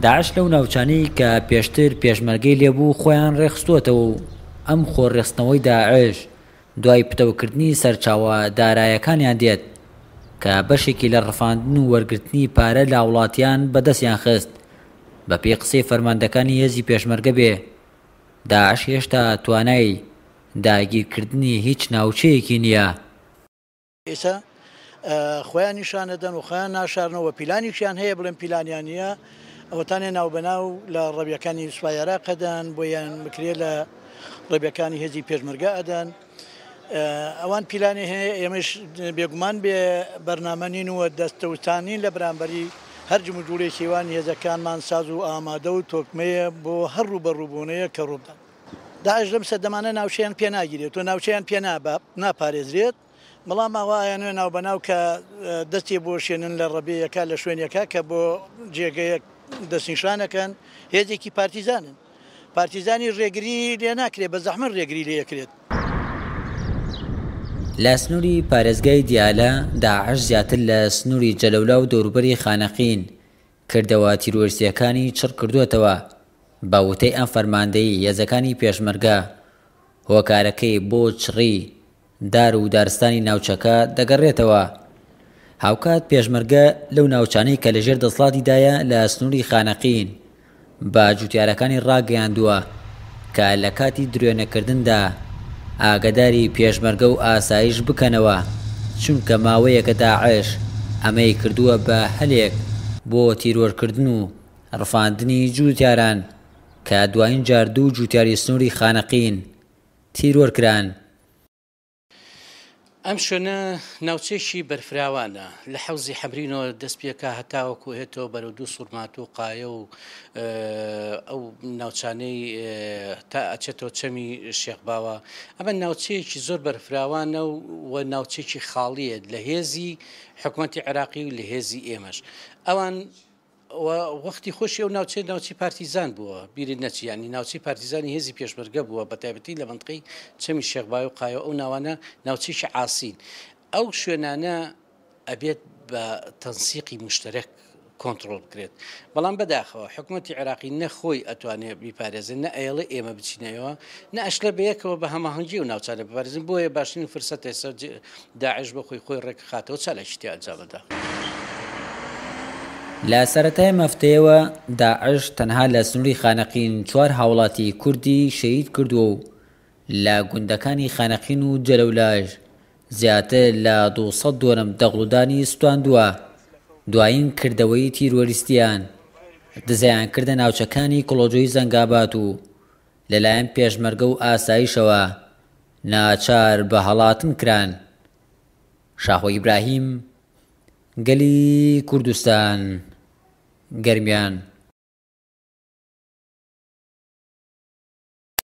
داعش لەو ناوچانەی کە پێشتر پێشمەرگەی لێبوو خۆیان ڕێخستووەتەوە و ئەم خۆڕێخستنەوەی داعش دوای پتەوکردنی سەرچاوە دارایەکانیان دێت کە بەشێکی لە ڕەفاندن و وەرگرتنی پارە لە وڵاتیان بەدەستیان خست. بە پێی قسەی فەرماندەکانی هێزی پێشمەرگە بێ داعش هێشتا توانای داگیرکردنی هیچ ناوچەیەکی نییە. ئێستا خۆیان نیشانەدەن و خۆیان ناشارنەوە پیلانیشیان هەیە بڵێن پیلانیان نییە ئەوەتانێ ناوبەناو لە ڕەبیەکانی سوپای عێراقەدەن بۆیان بکرێ لە ڕێبیەکانی هێزی پێشمەرگە ئەدەن ئەوان پیلانی هەیە ئێمەش بێگومان بێ بەرنامەنینوە دەستەوتانین لە بەرامبەری هەر جموجوولێ شێوان هێزەکانمان ساز و ئامادە و تۆکمەیە بۆ هەر ڕوو بەڕووبوونەیە کە ڕووبدان. داعش لەم سەردەمانە ناوچەیان پێ ناگیرێت و ناوچەیان پێ ناپارێزرێت بەڵام ئاوایانوێ ناوبەناو کە دەستی بۆ شێنن لە ڕەبەیەکە لە شوێنێکە کە بۆ جێگەیەک دەستنیشانەکەن هێزێکی پارتیزانن. پارتیزانی ڕێگری لێ ناکرێت بە زەحمەت ڕێگری لێکرێت. لە سنووری پارێزگای دیالە داعش زیاتر لە سنووری جەلەولا و دەوروبەری خانەقین کردەوە تیرۆریستیەکانی چڕ کردووەتەوە. باوتەی ئەم فەرماندەی هێزەکانی پێشمەرگە هۆکارەکەی بۆ چڕی دار و دارستانی ناوچەکە دەگەڕێتەوە. هاوکات پێشمەرگە لەو ناوچانەی کە لەژێر دەسڵاتیدایە لە سنووری خانەقین بە جوتیارەکانی ڕاگەیاندووە کە لە کاتی درێنەکردندا ئاگداری پێشمەرگە و ئاسایش بکەنەوە، چونکە ماوەیەکە داعش ئەمەی کردووە بە هەلێک بۆ تیرۆرکردن و ڕفاندنی جوتیاران کە دوایین جار دوو جوتیاری سنووری خانەقین تیرۆرکران. ئەم شوێنە ناوچێکی بەرفراوانە لە حەوزی حەبرینەوە دەست پێکە هەتاوەکو هێتەوە بەرەو دوو سوورمات و قایە و ئەو ناوچانەی تا ئەچێتەوە چەمی شێخباوە. ئەمە ناوچەیەکی زۆر بەرفراوانە و ناوچێکی خاڵیە لە هێزی حکوومەتی عێراقی و لە هێزی ئێمەش. ئەوان وەختی خۆشی ئەو ناوچی پارتیزان بووە بیری نەچی، ینی ناوچی پارتیزانی هێزی پێشمەرگە بووە بە تایبەتی لە منطقەی چەمی شێخباوی و قایە. ئەو ناوانە ناوچێکی عاسین. ئەو شوێنانە ئەبێت بە تەنسیقی مشتەرەک کۆنتترۆل بکرێت. بەڵام بەداخەوە حکوومەتی عێراقی نەخۆی ئەتوانێت بیپارێزن، نە ئێڵە ئێمە بچینەوە، نە ئەشلە بەیەکەوە بە هەماهەنگی و ناوچانە بپارێزن. بۆیە باشترین فرسەتە ئێستا داعش بە خۆی ڕێکخاتەوە چا لە شتی ئەنجامەدا. لە سەرەتای مەفتەیەوە داعش تەنها لە سنووری خانەقین 4 هاوڵاتی کوردی شەهید کردووە و لە گوندەکانی خانەقین و جەلەولاژ زیاتر لە 200 دۆرم دەغڵودانی سوتاندووە. دوایین کردەوەی تیرۆریستیان دزایانکردە ناوچەکانی کڵۆجۆی زەنگابات و لەلایەن پێشمەرگە و ئاسایشەوە ناچار بە هەڵاتن کران. شاخۆ ئیبراهیم، گەلی کوردستان، گەرمیان.